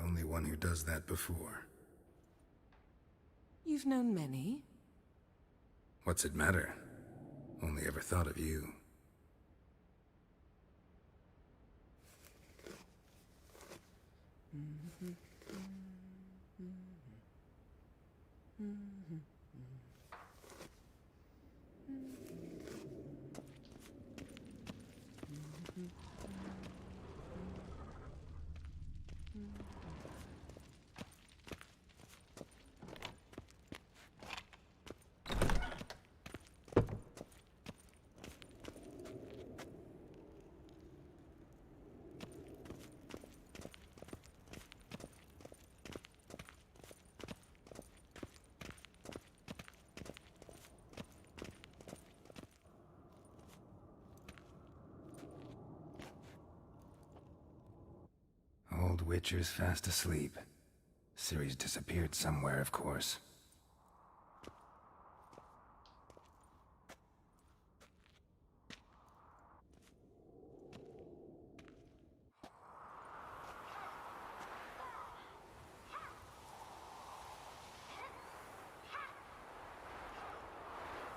only one who does that before. You've known many? What's it matter? Only ever thought of you. Old Witcher's fast asleep. Ciri's disappeared somewhere, of course.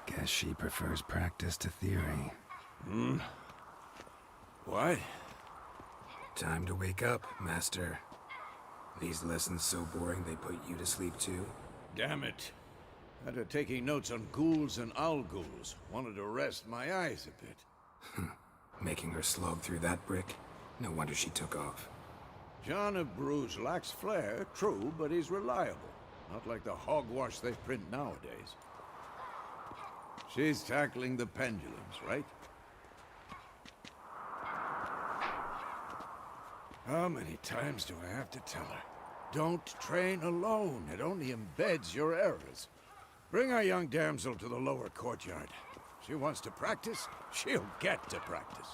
Guess she prefers practice to theory. What? Time to wake up, Master. These lessons so boring they put you to sleep too? Damn it. After taking notes on ghouls and owl-ghouls, wanted to rest my eyes a bit. Making her slog through that brick? No wonder she took off. John of Bruges lacks flair, true, but he's reliable. Not like the hogwash they print nowadays. She's tackling the pendulums, right? How many times do I have to tell her? Don't train alone. It only embeds your errors. Bring our young damsel to the lower courtyard. She wants to practice, she'll get to practice.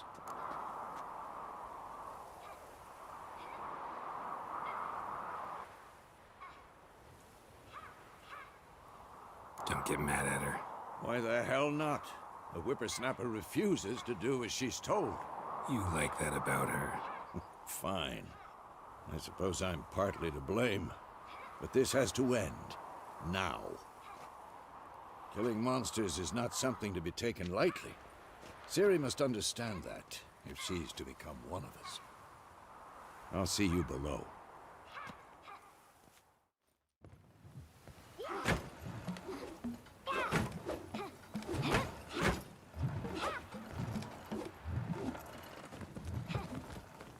Don't get mad at her. Why the hell not? The whippersnapper refuses to do as she's told. You like that about her. Fine. I suppose I'm partly to blame. But this has to end. Now. Killing monsters is not something to be taken lightly. Ciri must understand that, if she's to become one of us. I'll see you below.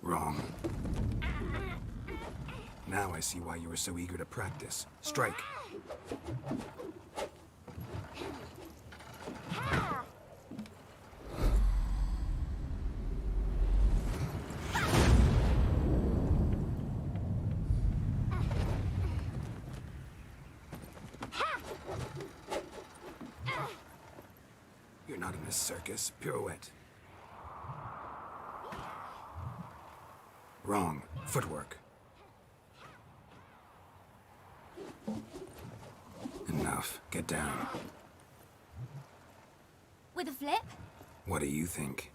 Wrong. Now I see why you were so eager to practice. Strike. You're not in a circus. Pirouette. Wrong. Footwork. Enough. Get down. With a flip? What do you think?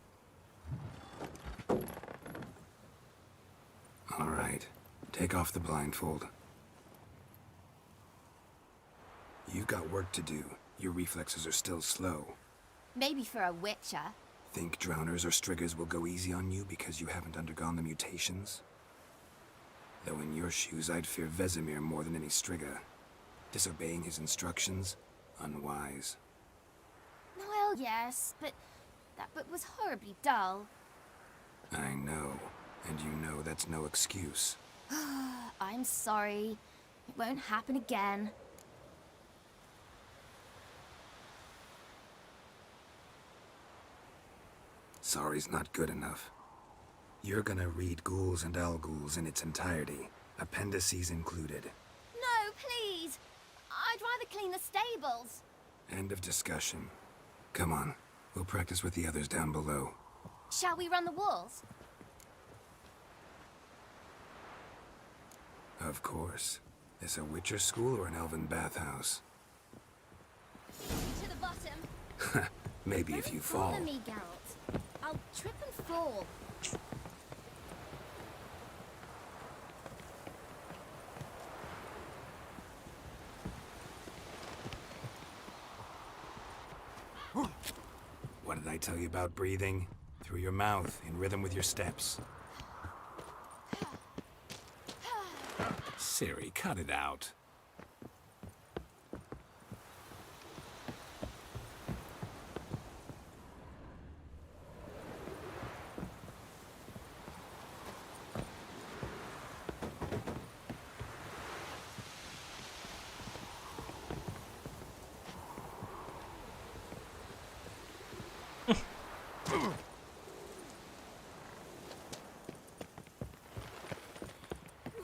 All right. Take off the blindfold. You've got work to do. Your reflexes are still slow. Maybe for a witcher. Think drowners or striggers will go easy on you because you haven't undergone the mutations? Though in your shoes, I'd fear Vesemir more than any strigger. Disobeying his instructions? Unwise. Well, yes, but that book was horribly dull. I know. And you know that's no excuse. I'm sorry. It won't happen again. Sorry's not good enough. You're gonna read Ghouls and Owl-Ghouls in its entirety, appendices included. No, please! I'd rather clean the stables. End of discussion. Come on, we'll practice with the others down below. Shall we run the walls? Of course. This a Witcher school or an elven bathhouse? To the bottom. Maybe if you fall. Follow me, Geralt. I'll trip and fall. What did I tell you about breathing? Through your mouth, in rhythm with your steps. Siri, cut it out.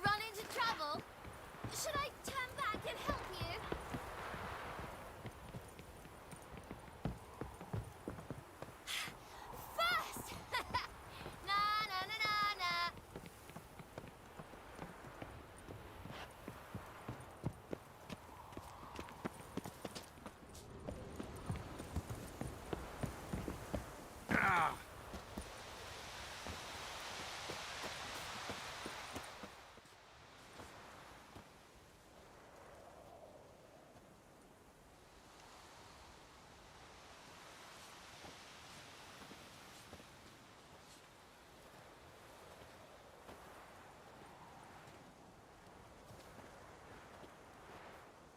Run into trouble? Should I turn back and help you? First! Na na na na na.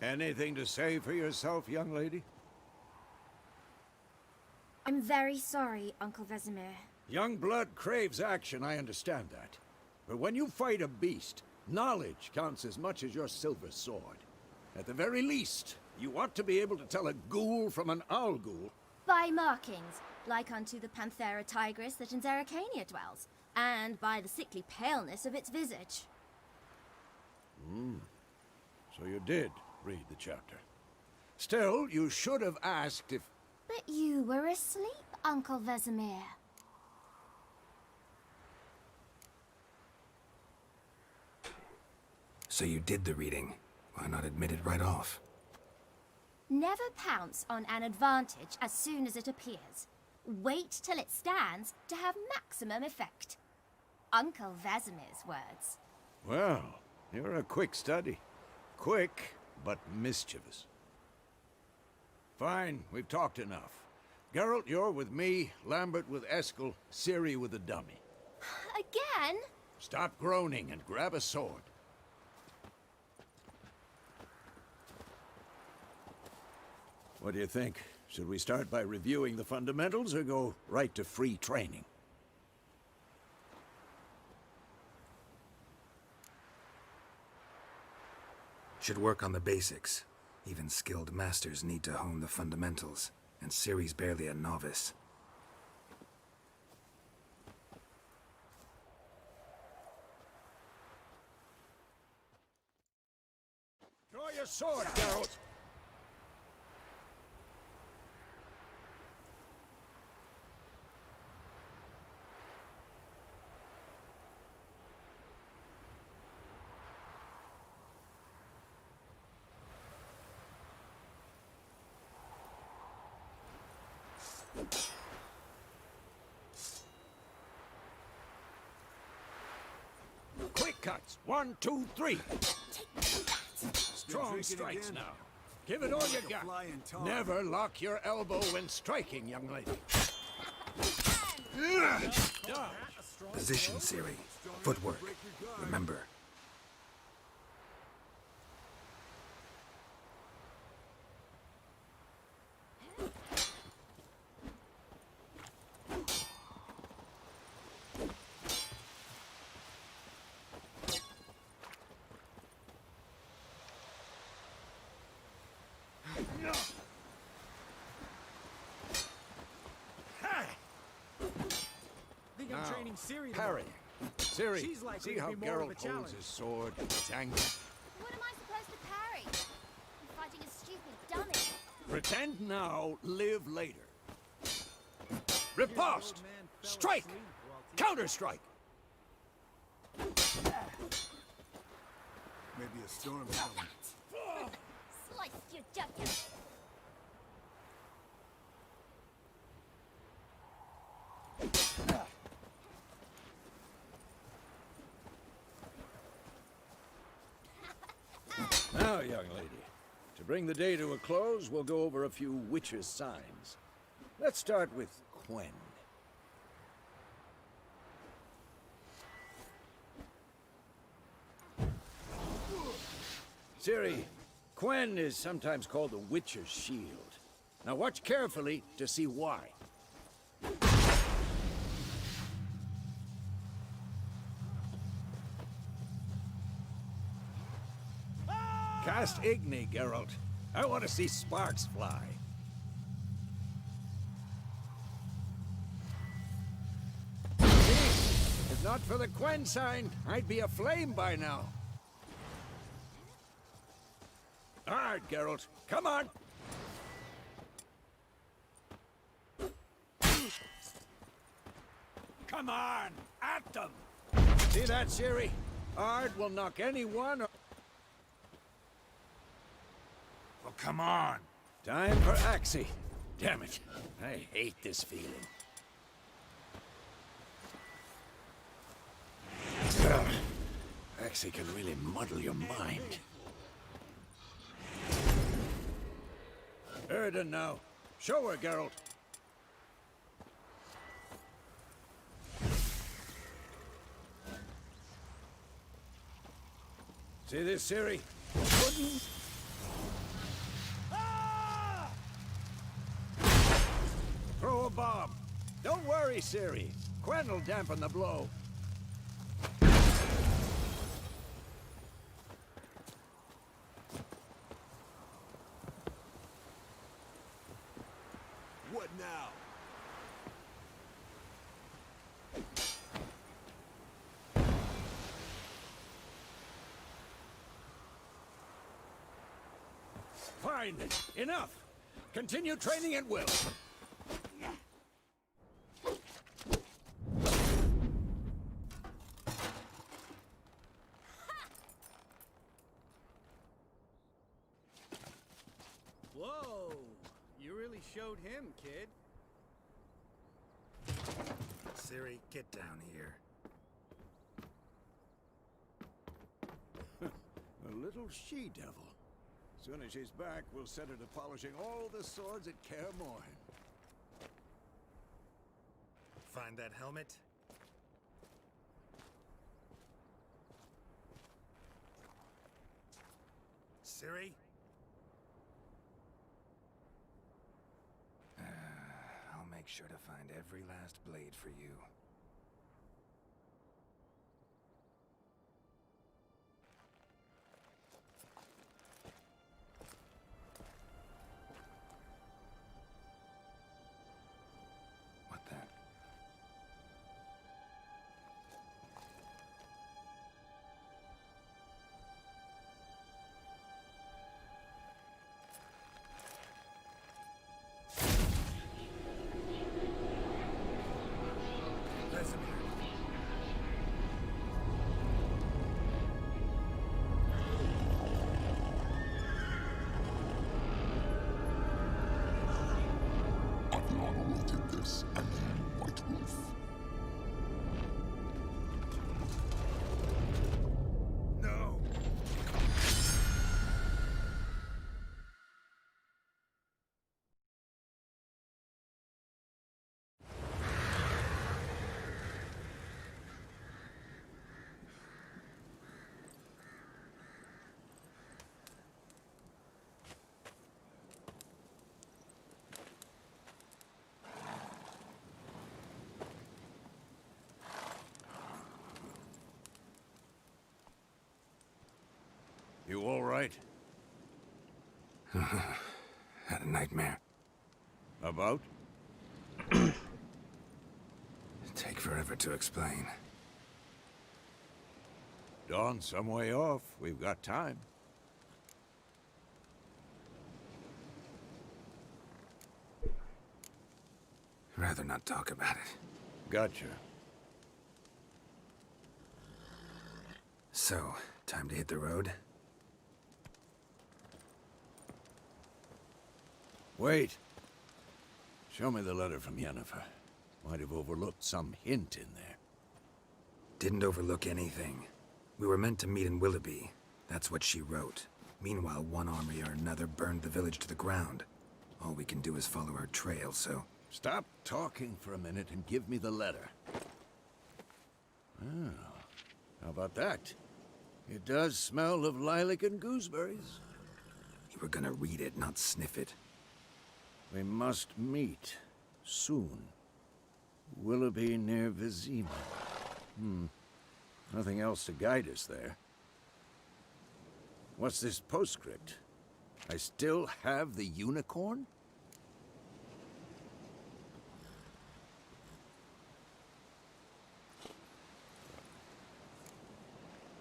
Anything to say for yourself, young lady? I'm very sorry, Uncle Vesemir. Young blood craves action, I understand that. But when you fight a beast, knowledge counts as much as your silver sword. At the very least, you ought to be able to tell a ghoul from an owl ghoul. By markings, like unto the Panthera tigris that in Zeracania dwells, and by the sickly paleness of its visage. So you did read the chapter. Still, you should have asked if... But you were asleep, Uncle Vesemir. So you did the reading. Why not admit it right off? Never pounce on an advantage as soon as it appears. Wait till it stands to have maximum effect. Uncle Vesemir's words. Well, you're a quick study. Quick, but mischievous. Fine, we've talked enough. Geralt, you're with me, Lambert with Eskel, Ciri with the dummy. Again? Stop groaning and grab a sword. What do you think? Should we start by reviewing the fundamentals or go right to free training? Should work on the basics. Even skilled masters need to hone the fundamentals, and Ciri's barely a novice. Draw your sword, Geralt! Quick cuts. 1, 2, 3. Strong strikes now. Give it all you got. Never lock your elbow when striking, young lady. Position, Ciri. Footwork. Remember. I'm training Ciri. Parry. Ciri, She's likely see to how be more of a Geralt holds challenge. his sword? It's angry. What am I supposed to parry? I'm fighting a stupid dummy. Pretend now, live later. Riposte! Strike! Counter-strike! Maybe a storm coming. Slice your jugular. Now, young lady, to bring the day to a close, we'll go over a few witches' signs. Let's start with Quen. Ciri, Quen is sometimes called the Witcher's Shield. Now watch carefully to see why. Cast Igni, Geralt. I want to see sparks fly. See? If not for the Quen sign, I'd be aflame by now. All right, Geralt. Come on! Come on! At them! See that, Ciri? Ard will knock anyone. Well, come on! Time for ACER. Damn it. I hate this feeling. ACER can really muddle your mind. Erden now. Show her, Geralt. See this, Ciri? Wouldn't. Ah! Throw a bomb. Don't worry, Ciri. Quen will dampen the blow. What now? Fine. Enough. Continue training at will. Whoa! You really showed him, kid. Ciri, get down here. A little she-devil. Soon as she's back, we'll set her to polishing all the swords at Kaer Morhen. Find that helmet? Ciri? I'll make sure to find every last blade for you. What the? No! You all right? Had a nightmare. About? Take forever to explain. Dawn's some way off. We've got time. Rather not talk about it. Gotcha. So, time to hit the road? Wait. Show me the letter from Yennefer. Might have overlooked some hint in there. Didn't overlook anything. We were meant to meet in Willoughby. That's what she wrote. Meanwhile, one army or another burned the village to the ground. All we can do is follow her trail, so Stop talking for a minute and give me the letter. Oh, how about that? It does smell of lilac and gooseberries. You were gonna read it, not sniff it. We must meet soon. Willoughby near Vizima. Nothing else to guide us there. What's this postscript? I still have the unicorn?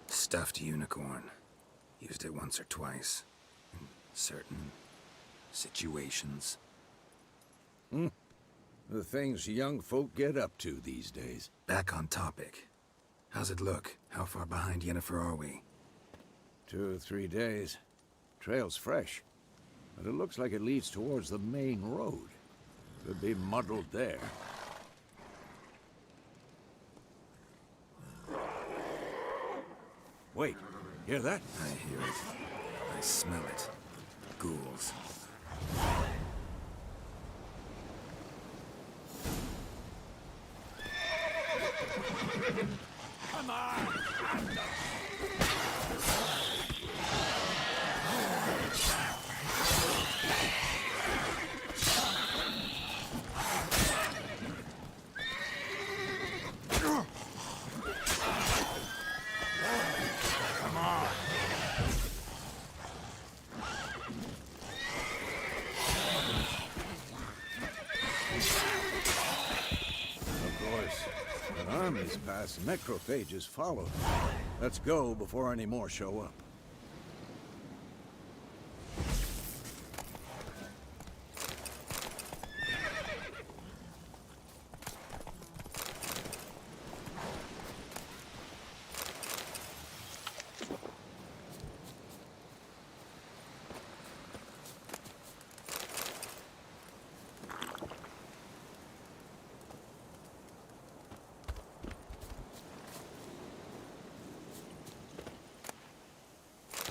Stuffed unicorn. Used it once or twice. In certain situations. The things young folk get up to these days. Back on topic. How's it look? How far behind Yennefer are we? 2 or 3 days. Trail's fresh. But it looks like it leads towards the main road. Could be muddled there. Wait, hear that? I hear it. I smell it. Ghouls. Come on! Armies pass, necrophages follow. Let's go before any more show up.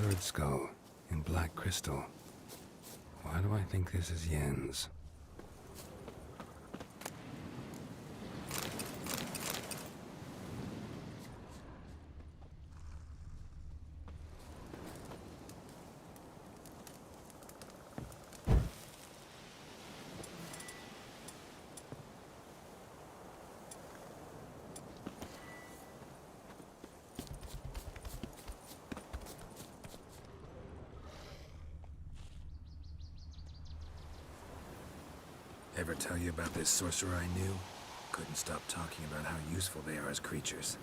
Bird skull in black crystal. Why do I think this is Yen's? Ever tell you about this sorcerer I knew? Couldn't stop talking about how useful they are as creatures.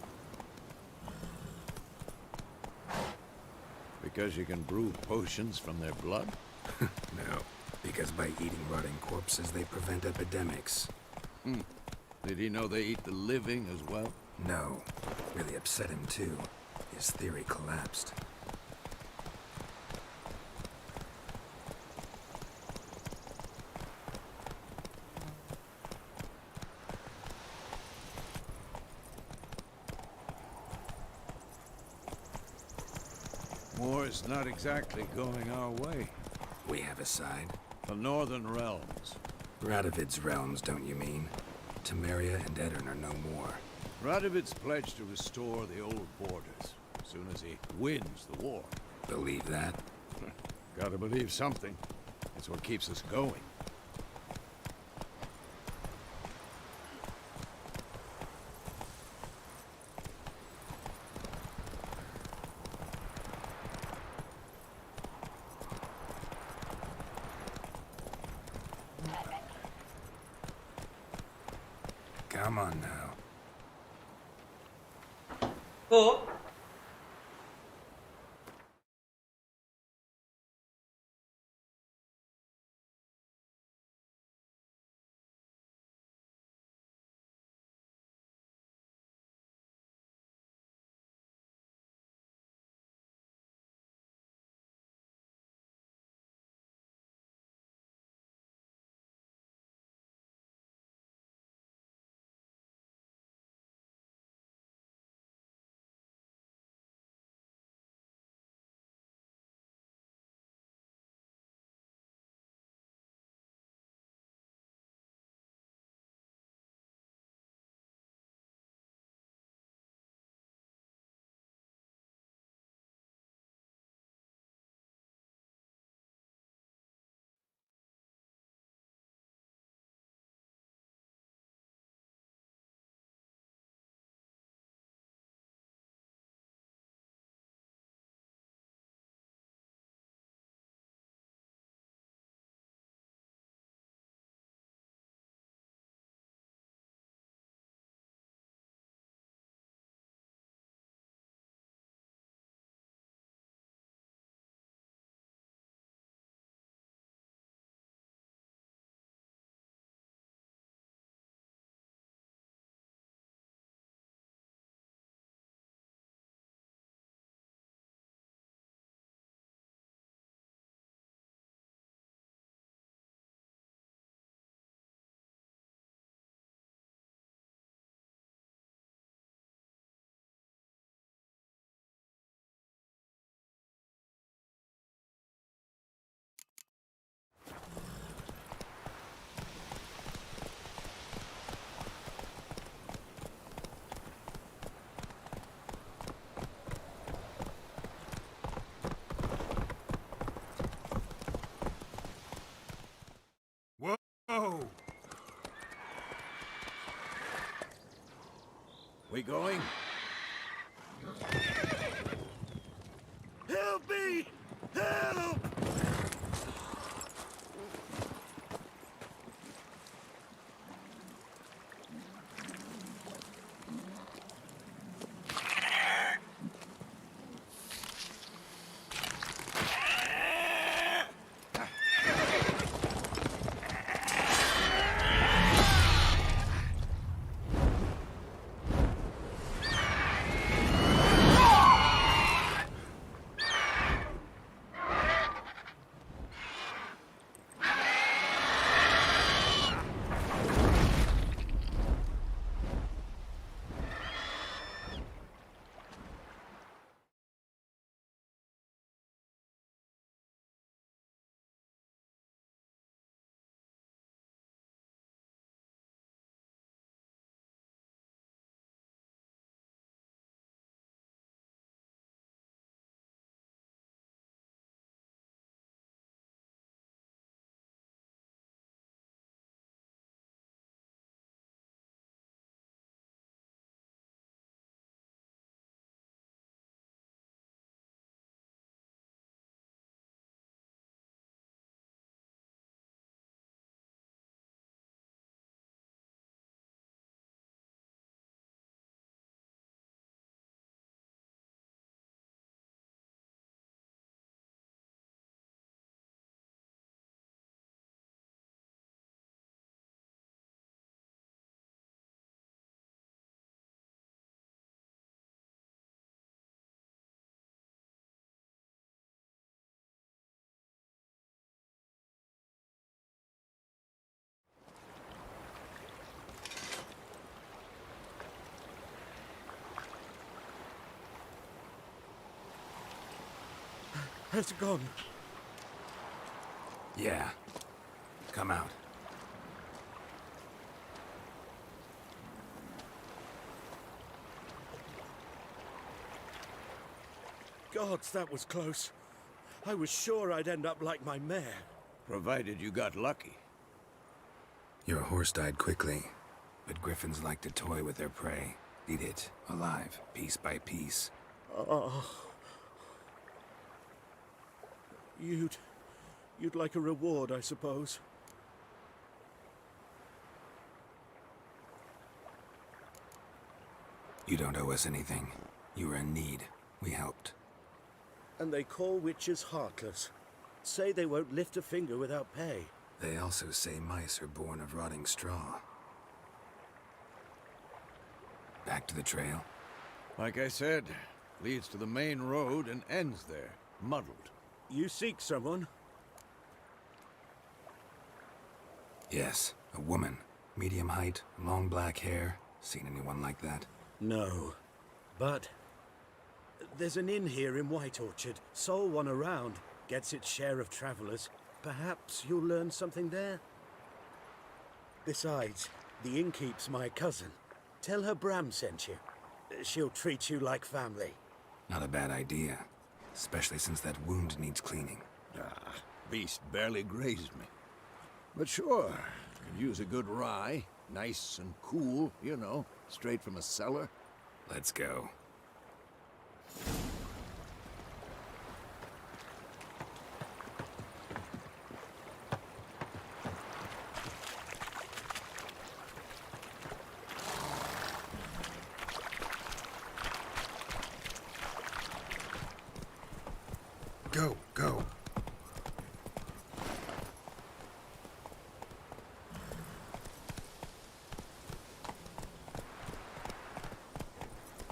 Because you can brew potions from their blood? No, because by eating rotting corpses, they prevent epidemics. Did he know they eat the living as well? No, really upset him too. His theory collapsed. War's not exactly going our way. We have a side. The Northern Realms. Radovid's realms, don't you mean? Temeria and Edirn are no more. Radovid's pledged to restore the old borders as soon as he wins the war. Believe that? Gotta believe something. It's what keeps us going. Come on now. Cool. going? Help me! Help! Has it gone? Yeah. Come out. Gods, that was close. I was sure I'd end up like my mare. Provided you got lucky. Your horse died quickly, but griffins like to toy with their prey. Eat it, alive, piece by piece. Oh. You'd like a reward, I suppose. You don't owe us anything. You were in need. We helped. And they call witches heartless. Say they won't lift a finger without pay. They also say mice are born of rotting straw. Back to the trail? Like I said, leads to the main road and ends there, muddled. You seek someone? Yes, a woman. Medium height, long black hair. Seen anyone like that? No. But there's an inn here in White Orchard. Sole one around. Gets its share of travelers. Perhaps you'll learn something there? Besides, the innkeep's my cousin. Tell her Bram sent you. She'll treat you like family. Not a bad idea. Especially since that wound needs cleaning. Ah, beast barely grazed me. But sure, could use a good rye. Nice and cool, you know, straight from a cellar. Let's go. Go, go.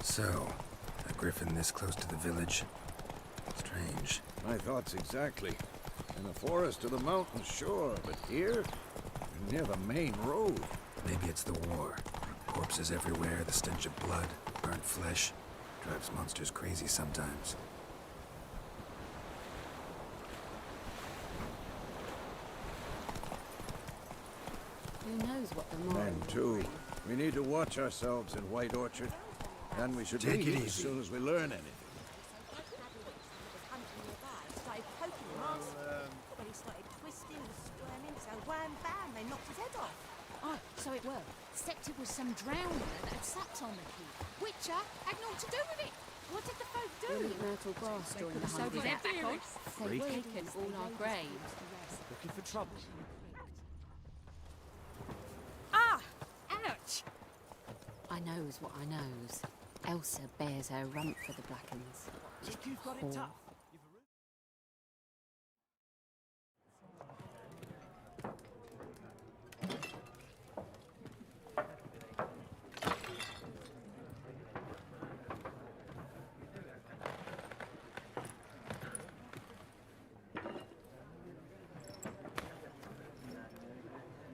So, a griffin this close to the village? Strange. My thoughts exactly. In the forest to the mountains, sure, but here? Near the main road. Maybe it's the war. Corpses everywhere, the stench of blood, burnt flesh. Drives monsters crazy sometimes. Who knows what the morrow Men, will too. bring. We need to watch ourselves in White Orchard. And we should Take leave it as easy. soon as we learn anything. Oh, so it worked. Except it was some drowner that had sat on the key. Witcher had naught to do with it. What did the folk do? They eat myrtle grass during the So did holiday. their parents. They've taken all our graves. Looking for trouble? Ah! Ouch! I knows what I knows. Elsa bears her rump for the Blackens. Look, you've got it tough.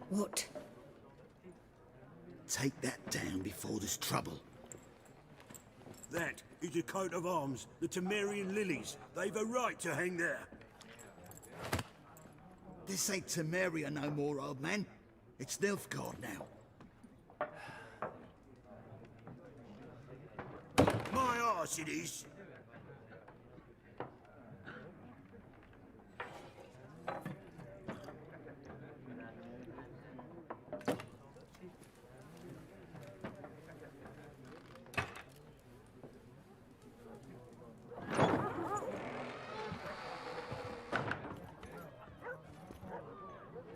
What? Take that down before there's trouble. That is a coat of arms, the Temerian lilies. They've a right to hang there. This ain't Temeria no more, old man. It's Nilfgaard now. My arse it is.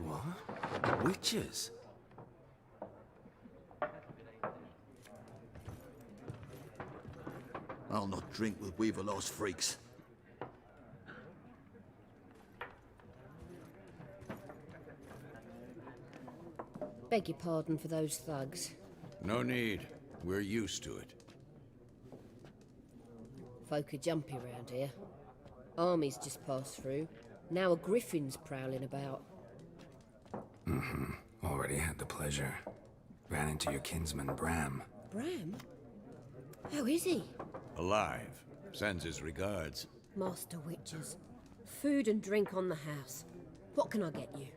What? Witches? I'll not drink with Weaverlost freaks. Beg your pardon for those thugs. No need. We're used to it. Folk are jumpy round here. Armies just passed through. Now a griffin's prowling about. Already had the pleasure. Ran into your kinsman, Bram. Bram? How is he? Alive. Sends his regards. Master Witches. Food and drink on the house. What can I get you?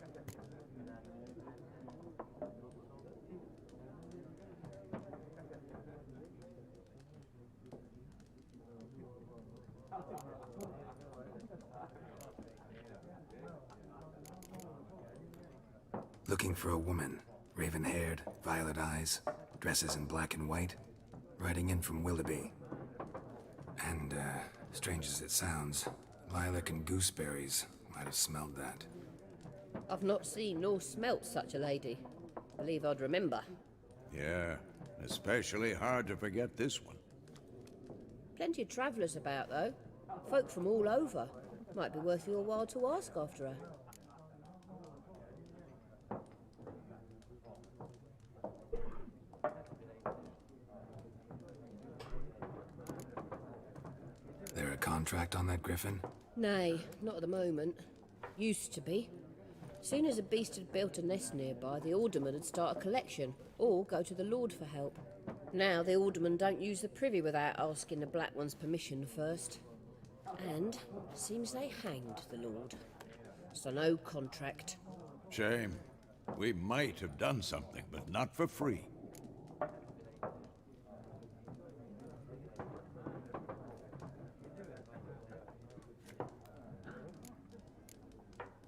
Looking for a woman. Raven-haired, violet eyes, dresses in black and white. Riding in from Willoughby. And, strange as it sounds, lilac and gooseberries might have smelled that. I've not seen nor smelt such a lady. Believe I'd remember. Yeah, especially hard to forget this one. Plenty of travellers about, though. Folk from all over. Might be worth your while to ask after her. There a contract on that griffin? Nay, not at the moment. Used to be. Soon as a beast had built a nest nearby, the alderman would start a collection, or go to the Lord for help. Now the aldermen don't use the privy without asking the Black One's permission first. And seems they hanged the Lord. So no contract. Shame. We might have done something, but not for free.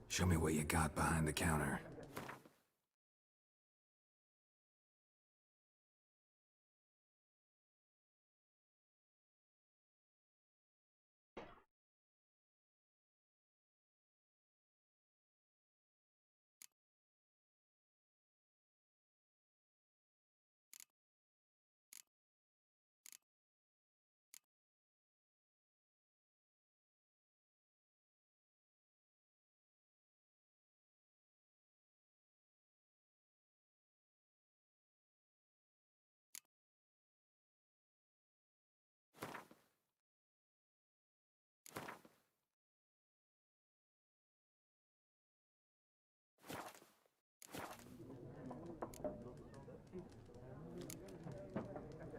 Show me what you got behind the counter.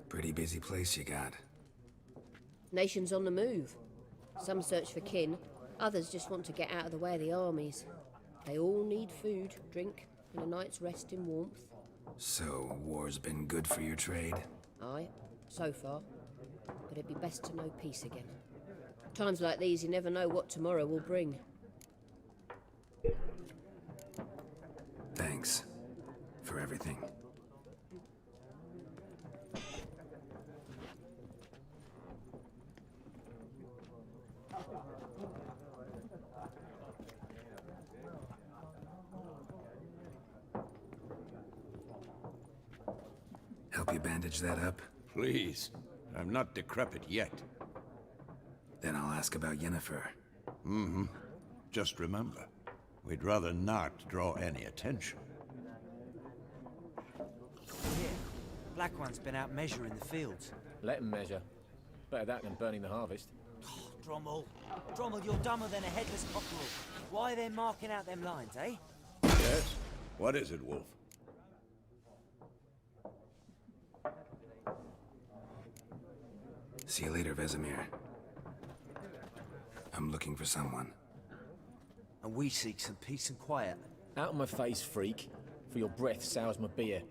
Pretty busy place you got. Nations on the move. Some search for kin, others just want to get out of the way of the armies. They all need food, drink, and a night's rest in warmth. So, war's been good for your trade? Aye, so far. But it'd be best to know peace again. Times like these, you never know what tomorrow will bring. Thanks. For everything. help you bandage that up? Please. I'm not decrepit yet. Then I'll ask about Yennefer. Just remember, we'd rather not draw any attention. Here, Black One's been out measuring the fields. Let him measure. Better that than burning the harvest. Drommel, you're dumber than a headless cockerel. Why are they marking out them lines, eh? Yes? What is it, Wolf? See you later, Vesemir. I'm looking for someone. And we seek some peace and quiet. Out of my face, freak. For your breath sours my beer.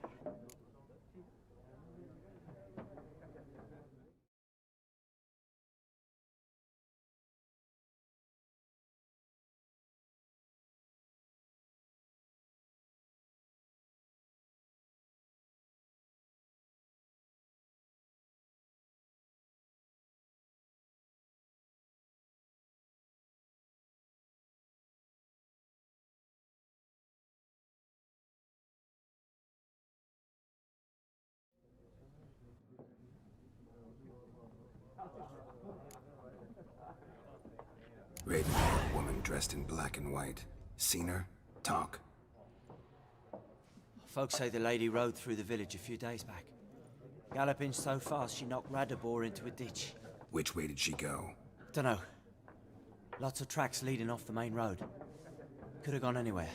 Raven-haired woman dressed in black and white. Seen her? Talk. Folks say the lady rode through the village a few days back. Galloping so fast she knocked Radabor into a ditch. Which way did she go? Dunno. Lots of tracks leading off the main road. Could have gone anywhere.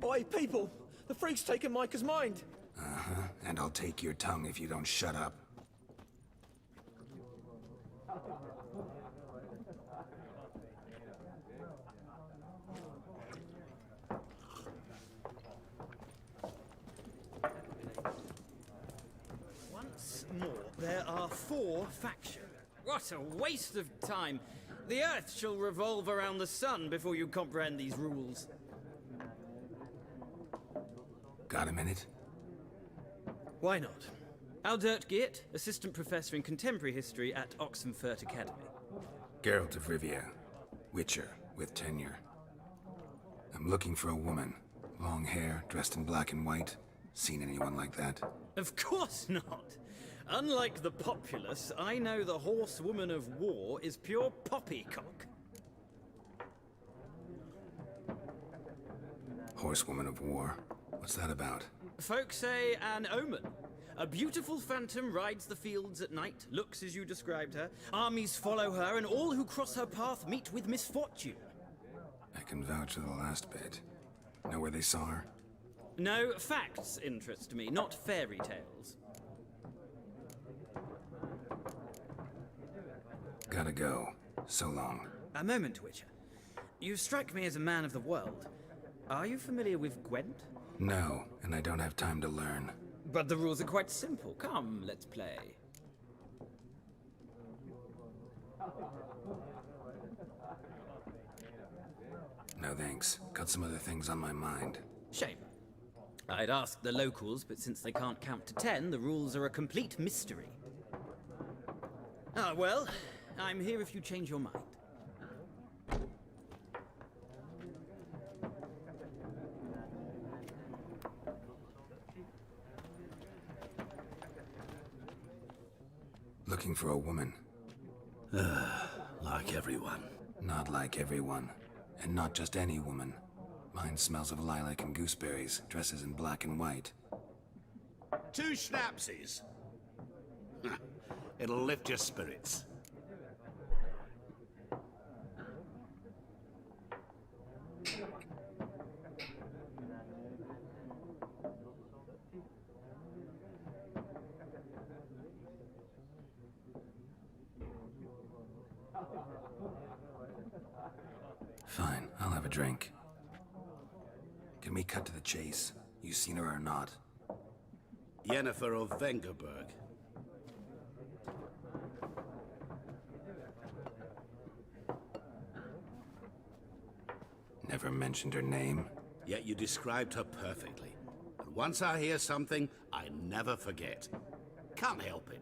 Oi, people! The freak's taken Micah's mind! Uh-huh. And I'll take your tongue if you don't shut up. Once more, there are 4 factions. What a waste of time. The Earth shall revolve around the sun before you comprehend these rules. Got a minute? Why not? Aldert Geert, Assistant Professor in Contemporary History at Oxenfurt Academy. Geralt of Rivia. Witcher, with tenure. I'm looking for a woman. Long hair, dressed in black and white. Seen anyone like that? Of course not. Unlike the populace, I know the horsewoman of war is pure poppycock. Horsewoman of war? What's that about? Folks say an omen. A beautiful phantom rides the fields at night, looks as you described her. Armies follow her, and all who cross her path meet with misfortune. I can vouch for the last bit. Know where they saw her? No, facts interest me, not fairy tales. Gotta go. So long. A moment, Witcher. You strike me as a man of the world. Are you familiar with Gwent? No, and I don't have time to learn. But the rules are quite simple. Come, let's play. No thanks. Got some other things on my mind. Shame. I'd ask the locals, but since they can't count to 10, the rules are a complete mystery. Ah, well, I'm here if you change your mind. Looking for a woman. Like everyone. Not like everyone. And not just any woman. Mine smells of lilac and gooseberries, dresses in black and white. 2 schnapsies. It'll lift your spirits. Fine, I'll have a drink. Can we cut to the chase? You seen her or not? Yennefer of Vengerberg. Never mentioned her name? Yet you described her perfectly. And once I hear something, I never forget. Can't help it.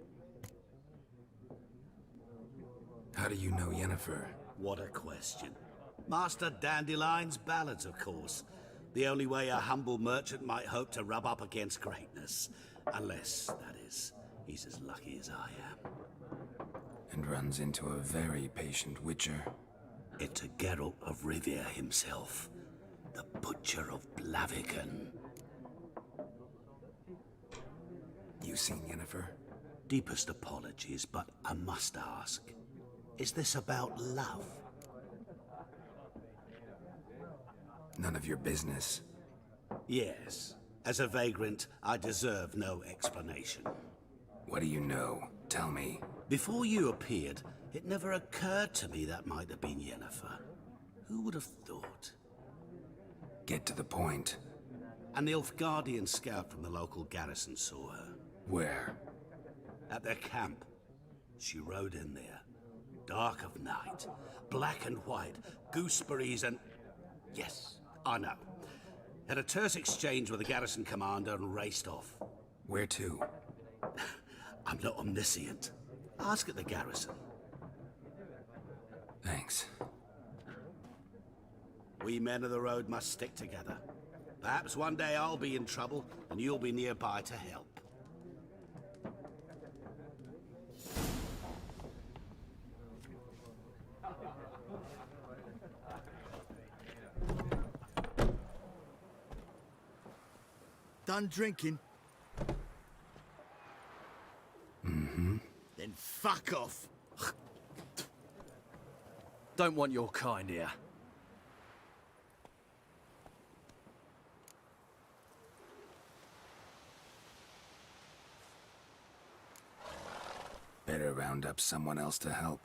How do you know Yennefer? What a question. Master Dandelion's ballads, of course. The only way a humble merchant might hope to rub up against greatness. Unless, that is, He's as lucky as I am. And runs into a very patient witcher. It's a Geralt of Rivia himself, the Butcher of Blaviken. You seen Yennefer? Deepest apologies, but I must ask, is this about love? None of your business. Yes. As a vagrant, I deserve no explanation. What do you know? Tell me. Before you appeared, it never occurred to me that might have been Yennefer. Who would have thought? Get to the point. An Nilfgaardian scout from the local garrison saw her. Where? At their camp. She rode in there. Dark of night. Black and white. Gooseberries and... Yes, I know. Had a terse exchange with the garrison commander and raced off. Where to? I'm not omniscient. Ask at the garrison. Thanks. We men of the road must stick together. Perhaps one day I'll be in trouble and you'll be nearby to help. Done drinking? Mm-hmm. Then fuck off. Don't want your kind here. Better round up someone else to help.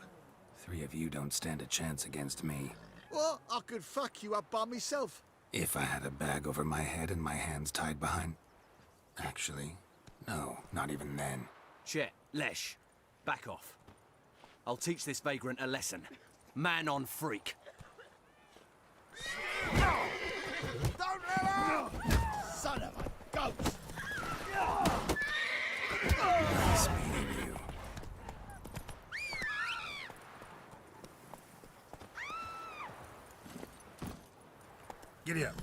3 of you don't stand a chance against me. What? I could fuck you up by myself. If I had a bag over my head and my hands tied behind... Actually, no, not even then. Chet, Lesh, back off. I'll teach this vagrant a lesson. Man on freak. Don't let her! Son of a ghost! Nice meeting you. Giddy up.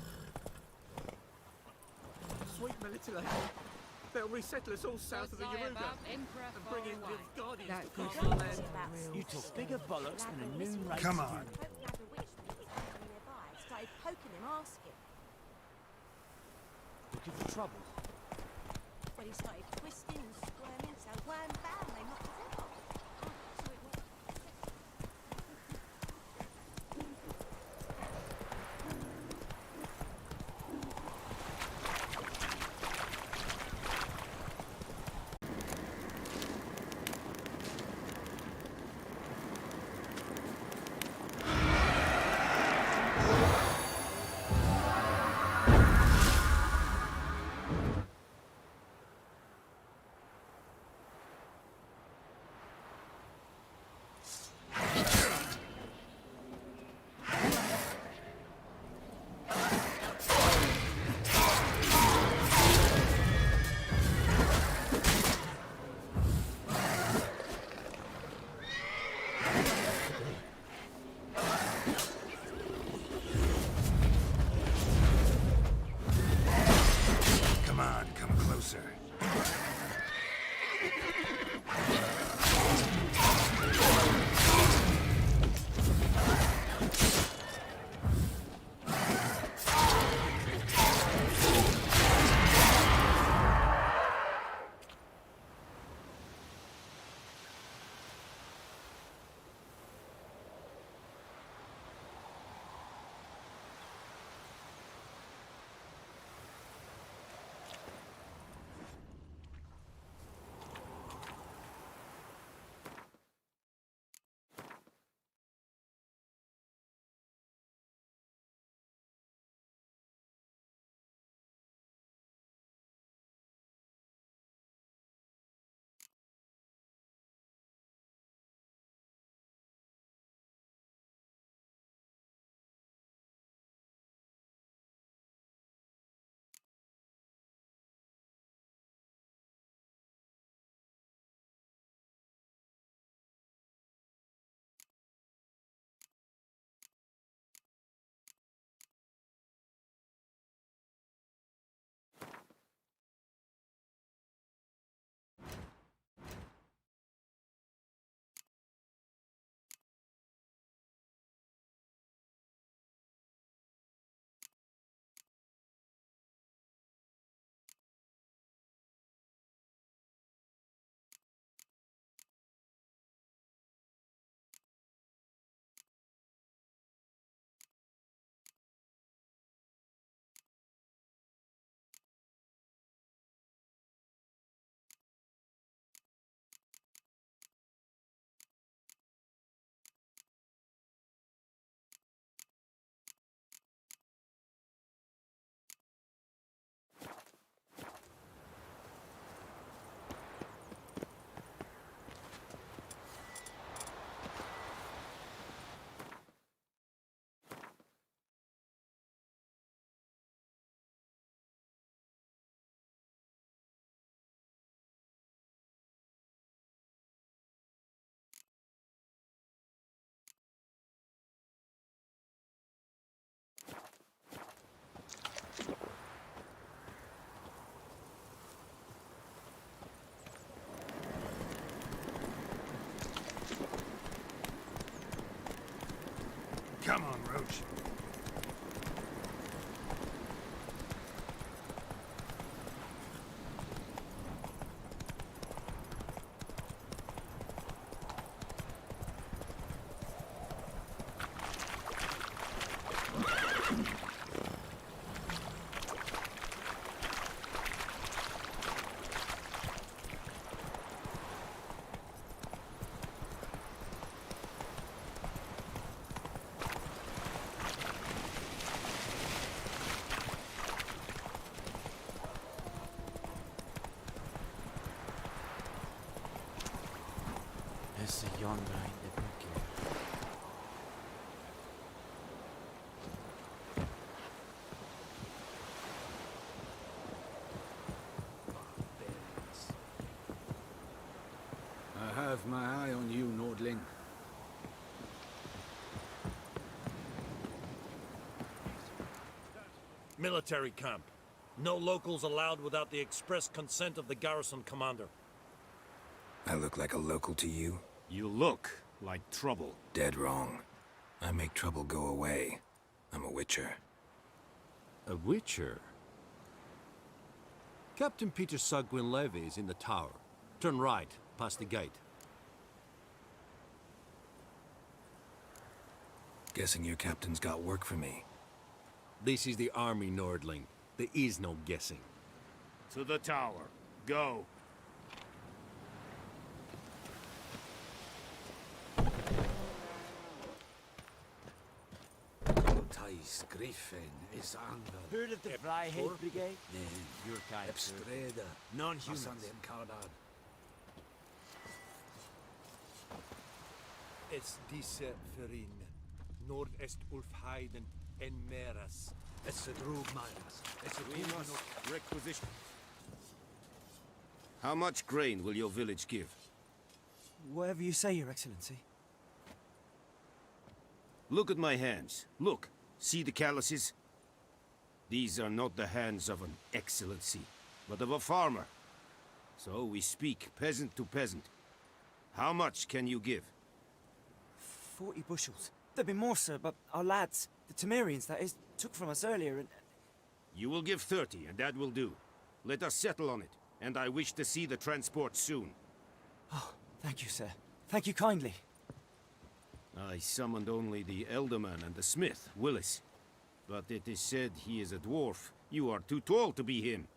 Sweet military lady. They'll resettle us all south of the Yaruga and bring in Nilfgaardians to pass the land. You talk bigger bollocks than a noon race. Come on. Started poking him, asking. Looking for trouble. When he started twisting and squirming, so wham bam, they knocked his head off. So it went... Come on, Roach. Esse yonder ain't the bookie. I have my eye on you, Nordling. Military camp. No locals allowed without the express consent of the garrison commander. I look like a local to you? You look like trouble. Dead wrong. I make trouble go away. I'm a witcher. A witcher? Captain Peter Sagwin Levy is in the tower. Turn right, past the gate. Guessing your captain's got work for me. This is the army, Nordling. There is no guessing. To the tower. Go. Thijs Griffin is under. Heard of the Flyhead Brigade? Nee, Your kind, sir. Ebstrede. Non-humans. Massan Kardan. Es diese Verin. Nordest Ulfheiden en Meras. Es drug Myras. Es We must requisition. How much grain will your village give? Whatever you say, Your Excellency. Look at my hands. Look. See the calluses? These are not the hands of an excellency, but of a farmer. So we speak peasant to peasant. How much can you give? 40 bushels. There'd be more, sir, but our lads, the Temerians, that is, took from us earlier and... You will give 30, and that will do. Let us settle on it, and I wish to see the transport soon. Oh, thank you, sir. Thank you kindly. I summoned only the Elderman and the smith, Willis. But it is said he is a dwarf. You are too tall to be him.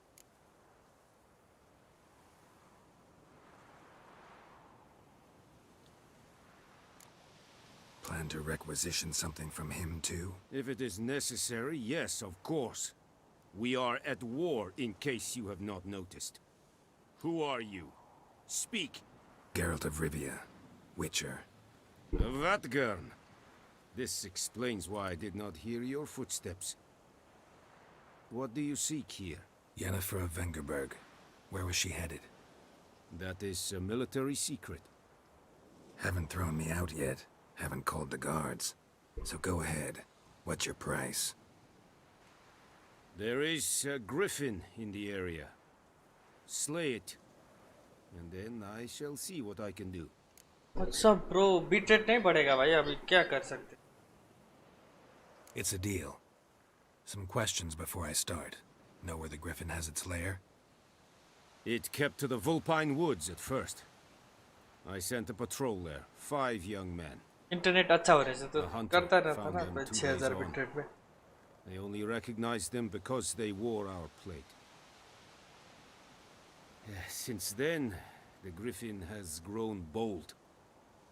Plan to requisition something from him, too? If it is necessary, yes, of course. We are at war, in case you have not noticed. Who are you? Speak! Geralt of Rivia, Witcher. Vatgern. This explains why I did not hear your footsteps. What do you seek here? Yennefer of Vengerberg. Where was she headed? That is a military secret. Haven't thrown me out yet. Haven't called the guards. So go ahead. What's your price? There is a griffin in the area. Slay it. And then I shall see what I can do. अच्छा bro bit rate नहीं बढ़ेगा भाई अभी क्या कर सकते It's a deal. Some questions before I start. Know where the griffin has its lair? It kept to the Vulpine Woods at first. I sent a patrol there, 5 young men. Internet अच्छा हो रहा है तो करता रहता ना 6000 bit rate पे They only recognized them because they wore our plate. Since then, the griffin has grown bold.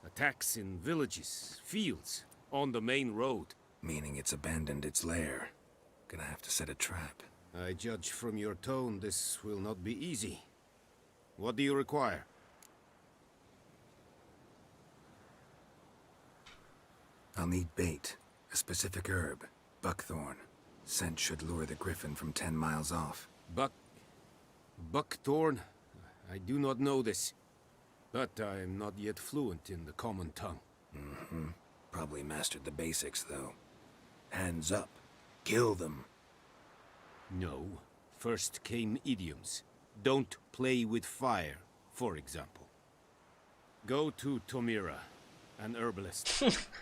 Attacks in villages, fields, on the main road. Meaning it's abandoned its lair. Gonna have to set a trap. I judge from your tone this will not be easy. What do you require? I'll need bait. A specific herb. Buckthorn. Scent should lure the griffin from 10 miles off. Buckthorn? I do not know this. But I am not yet fluent in the common tongue. Mm-hmm. Probably mastered the basics, though. Hands up. Kill them. No. First came idioms. Don't play with fire, for example. Go to Tomira an herbalist.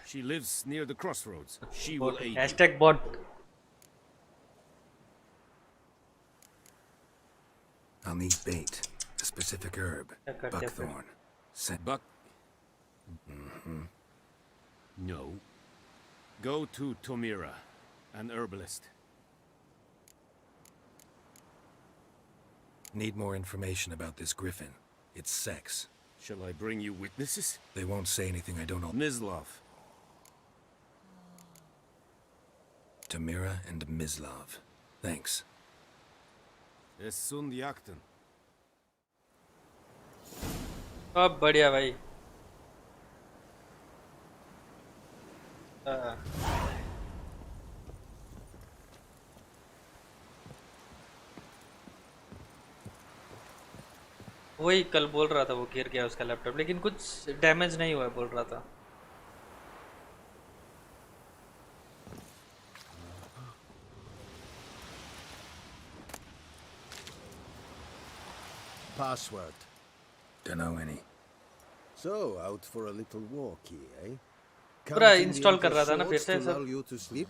She lives near the crossroads. She will aid you. Hashtag bot. I'll need bait, a specific herb, buckthorn. Buck? No. Go to Tomira, an herbalist. Need more information about this griffin. Its sex. Shall I bring you witnesses? They won't say anything I don't know. Mislav. Tomira and Mislav. Thanks. Es sunt yakten. अब बढ़िया भाई वही कल बोल रहा था वो गिर गया उसका लैपटॉप लेकिन कुछ डैमेज नहीं हुआ बोल रहा था Password. Don't know any. So, out for a little walkie, eh? पूरा इंस्टॉल कर रहा था ना फिर से to lull you to sleep?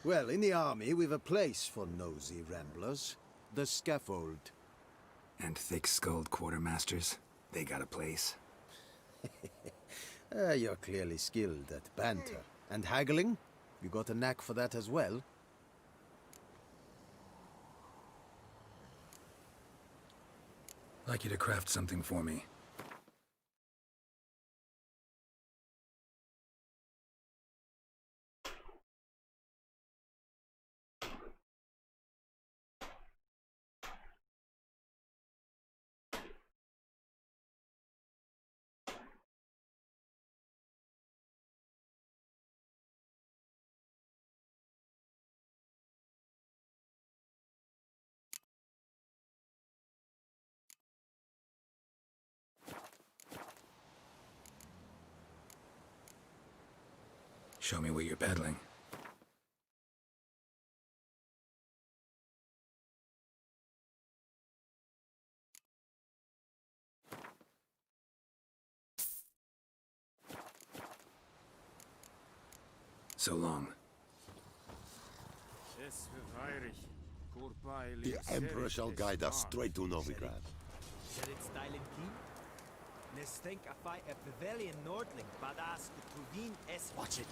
Well, in the army, we've a place for nosy ramblers. The scaffold. And thick-skulled quartermasters? They got a place. You're clearly skilled at banter. And haggling? You got a knack for that as well? Like you to craft something for me. Show me what you're peddling. So long. The Emperor shall guide us straight to Novigrad. Watch it.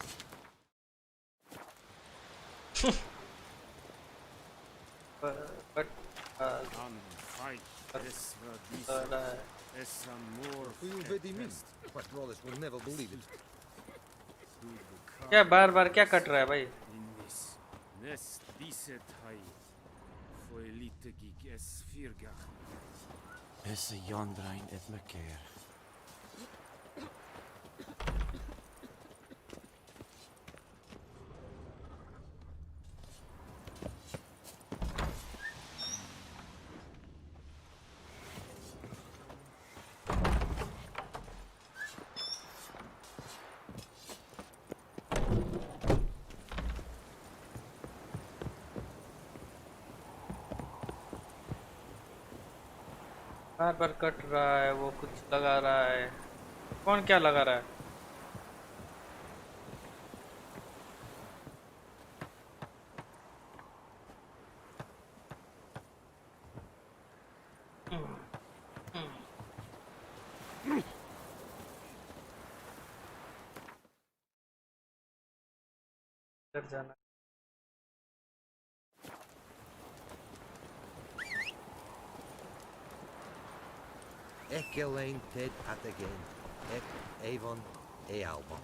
but will never believe it. क्या बार बार क्या cut रहा है भाई Esse Jondrain et me keer. बार बार cut रहा है वो कुछ लगा रहा है कौन क्या लगा रहा है इधर जाना Elaine Ted at again. Avon e Alba.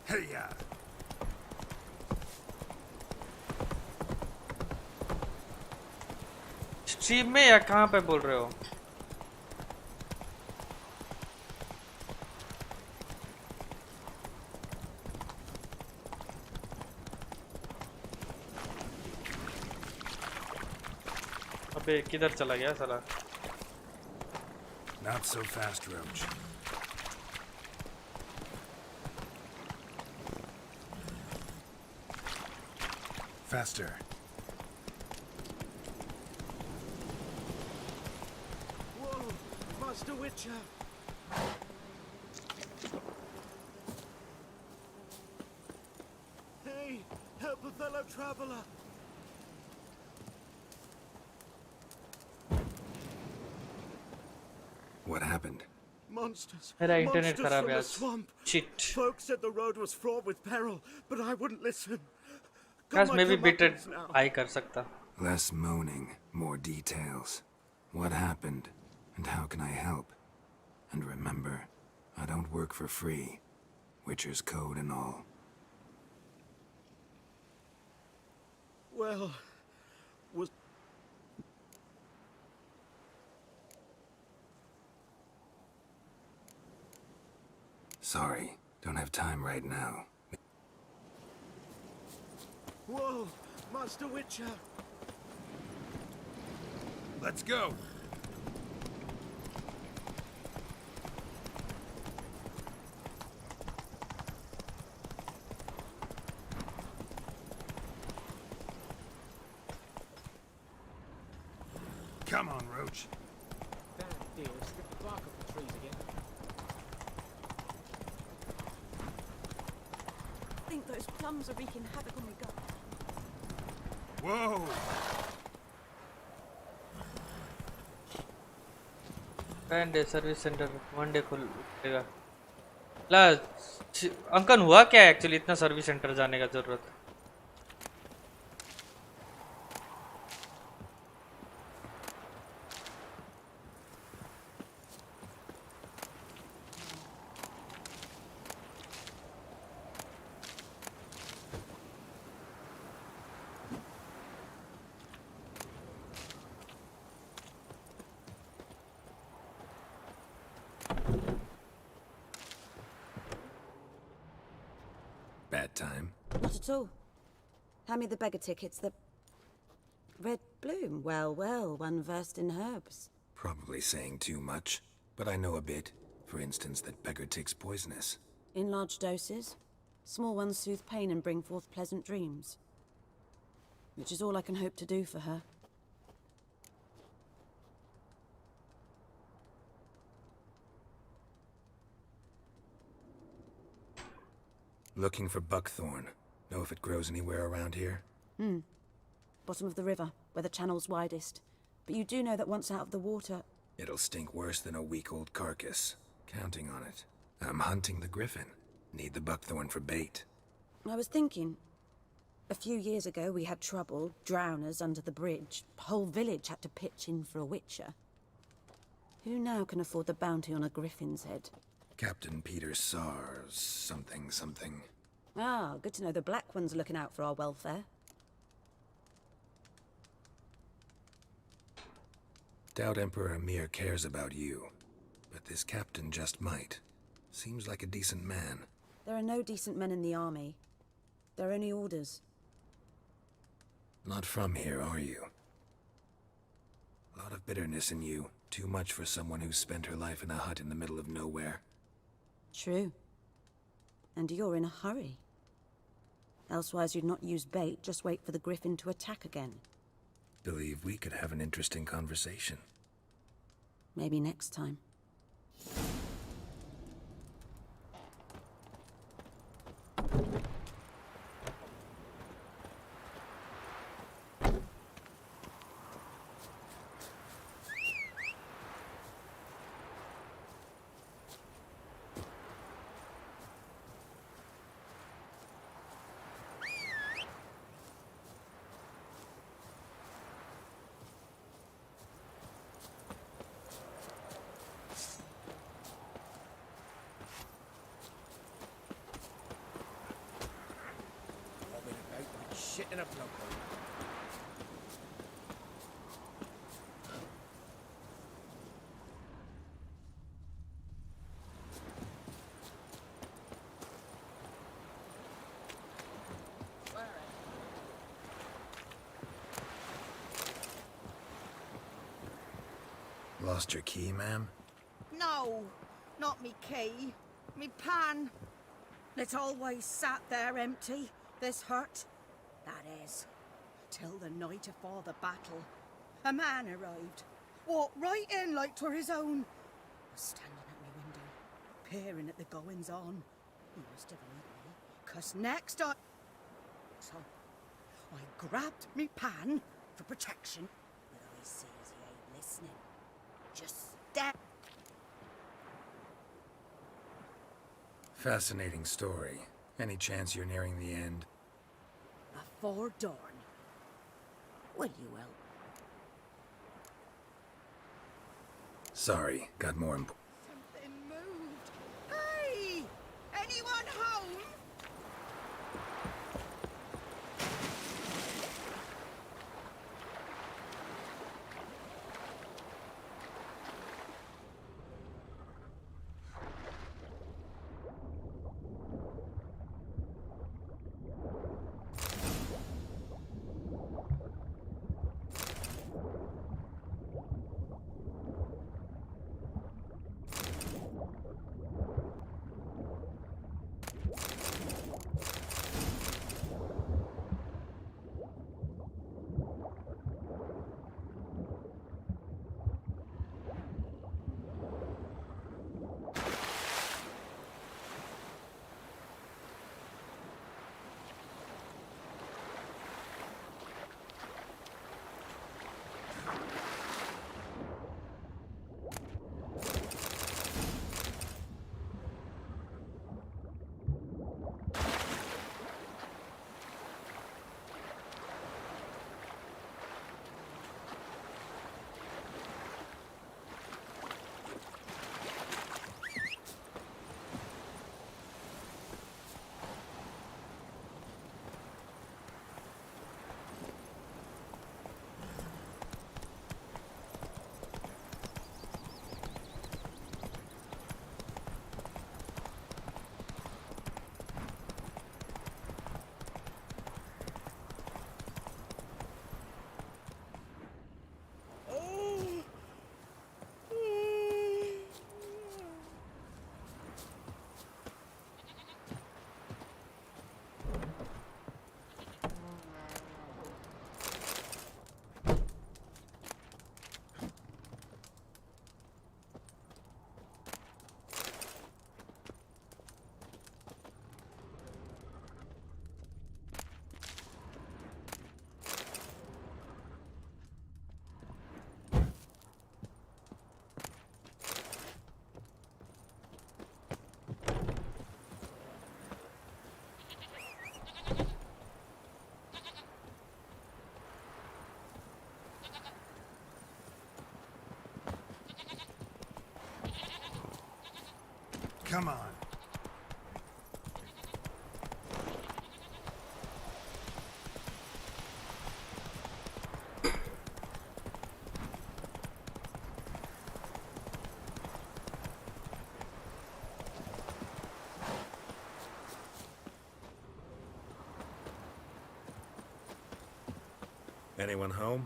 Hey-ya! Stream में या कहाँ पे बोल रहे हो अबे किधर चला गया साला Not so fast, Roach. Faster. Witcher! Hey, help a fellow traveler! What happened? Monsters! मेरा इंटरनेट Monsters खराब from है the आज. swamp! Shit. Folks said the road was fraught with peril, but I wouldn't listen. Guys, मैं भी bitter comeuppance now. आई कर सकता. Less moaning, more details. What happened, and how can I help? And remember, I don't work for free. Witcher's code and all. Well, was... Sorry, don't have time right now. Whoa! Master Witcher! Let's go. Come on, Roach. Damn deer, strip the bark off the trees again. I think those plums are wreaking havoc on my gut. Whoa! And day service centre one day खुलेगा. ला uncle हुआ क्या है actually इतना service centre जाने का जरूरत? Bad time? Not at all. Hand me the beggar tickets, the... Red bloom. Well, well, one versed in herbs. Probably saying too much, but I know a bit. For instance, that beggar tick's poisonous. In large doses. Small ones soothe pain and bring forth pleasant dreams. Which is all I can hope to do for her. Looking for buckthorn. Know if it grows anywhere around here? Bottom of the river, where the channel's widest. But you do know that once out of the water... It'll stink worse than a week-old carcass. Counting on it. I'm hunting the griffin. Need the buckthorn for bait. I was thinking... A few years ago we had trouble, drowners under the bridge. Whole village had to pitch in for a witcher. Who now can afford the bounty on a griffin's head? Captain Peter Sars, something. Ah, good to know the Black One's looking out for our welfare. Doubt Emperor Emir cares about you. But this captain just might. Seems like a decent man. There are no decent men in the army. They're only orders. Not from here, are you? A lot of bitterness in you. Too much for someone who's spent her life in a hut in the middle of nowhere. True. And you're in a hurry. Elsewise you'd not use bait, just wait for the griffin to attack again. Believe we could have an interesting conversation. Maybe next time. Shit in a bloke. Lost your key, ma'am? No, not me key. Me pan. It's always sat there empty, this hut. That is, till the night afore the battle. A man arrived. Walked right in like 'twere his own. was standing at my window, peering at the goings on. He must have heard me, 'cause next so I grabbed me pan for protection, but I sees he ain't listening. Just step. Fascinating story. Any chance you're nearing the end? Before dawn. Will you help? Sorry, got more important. Something moved. Hey! Anyone home? Come on. Anyone home?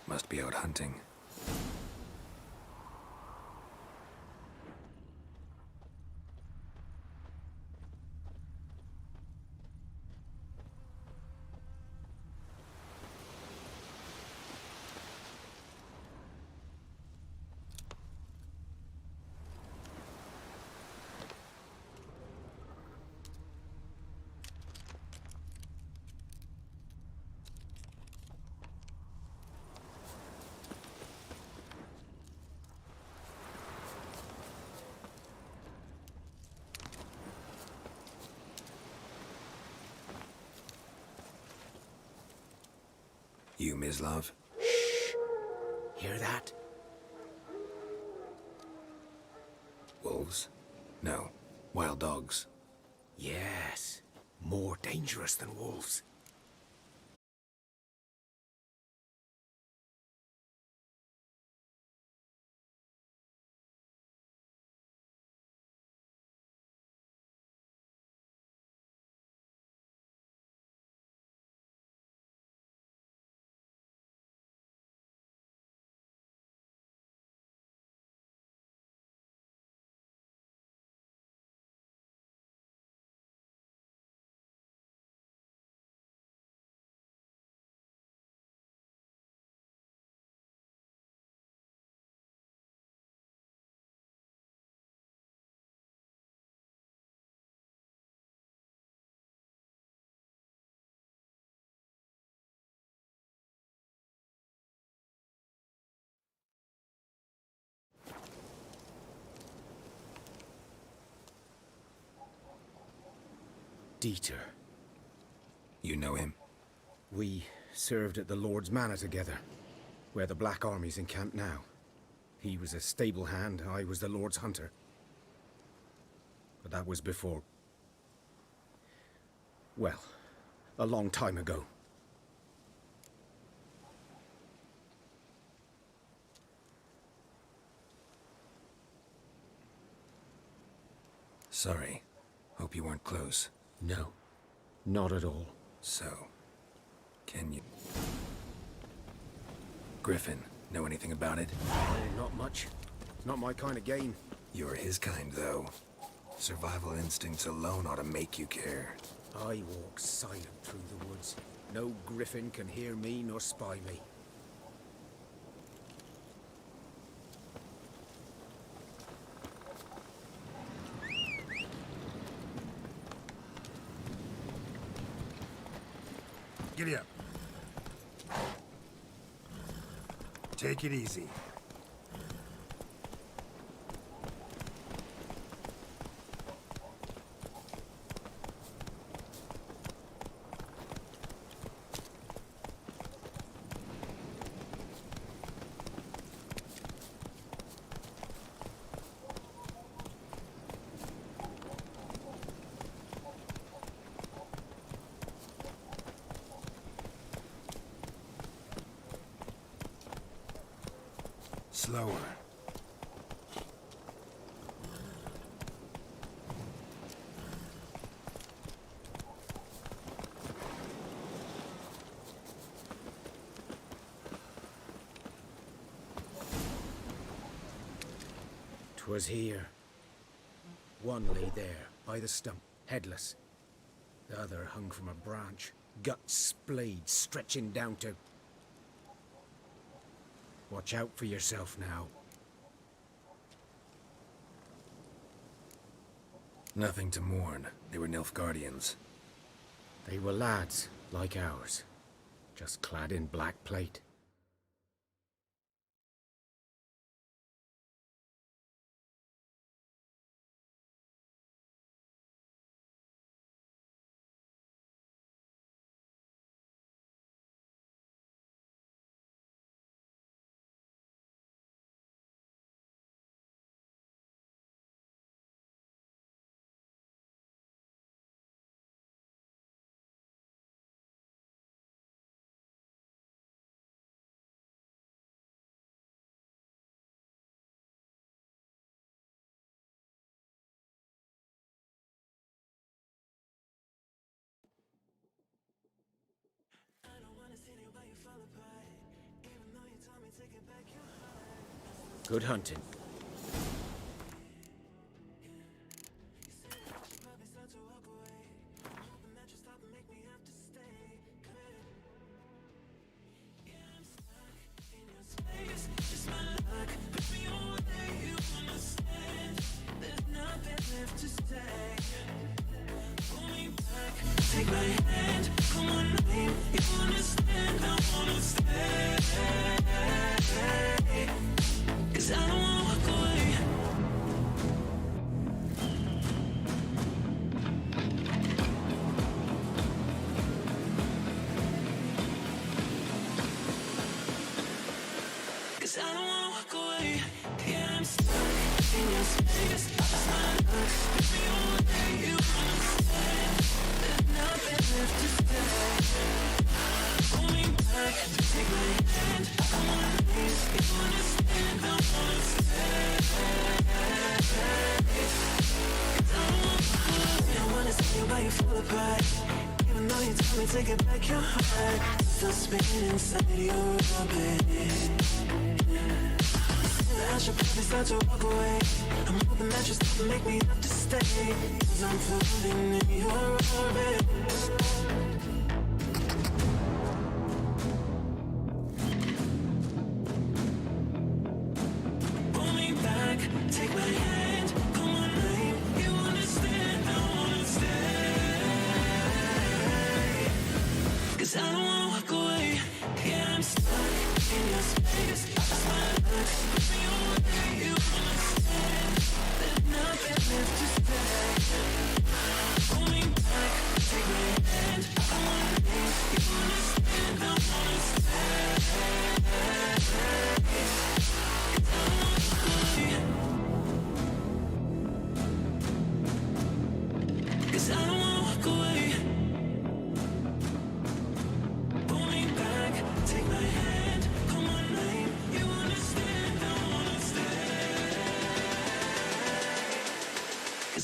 Must be out hunting. You, Mislav? Hear that? Wolves? No. Wild dogs. Yes. More dangerous than wolves. Dieter. You know him? We served at the Lord's Manor together, where the Black Army's encamped now. He was a stable hand, I was the Lord's hunter. But that was before... well, a long time ago. Sorry. Hope you weren't close. No, not at all. So, can you... Griffin, know anything about it? Not much. It's not my kind of game. You're his kind, though. Survival instincts alone ought to make you care. I walk silent through the woods. No griffin can hear me nor spy me. Giddy up. Take it easy. Slower. 'Twas here. One lay there, by the stump, headless. The other hung from a branch, guts splayed, stretching down to... Watch out for yourself now. Nothing to mourn. They were Nilfgaardians. They were lads, like ours, just clad in black plate. Good hunting. Take my hand, come on, name, you understand, I wanna stay. 'Cause I don't wanna walk away. Cause I don't wanna walk away. Yeah, I'm stuck in your space. It's my luck, take me away, you understand. There's nothing left to say. Pull me back, take my hand. I wanna leave, you understand. I wanna stay. 'Cause I don't wanna walk away. I wanna see you while you fall apart. Even though you told me to get back your heart, still spinning inside your orbit. I should probably start to walk away. I'm hoping that you stop and make me have to stay. 'Cause I'm floating in your orbit. Pull me back, take my hand, come on, name, you understand, I wanna stay. 'Cause I don't wanna walk away. Yeah, I'm stuck in your space. That's my luck, put me away, you understand. There's nothing left to say. Pull me back,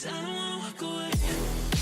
I don't wanna walk away.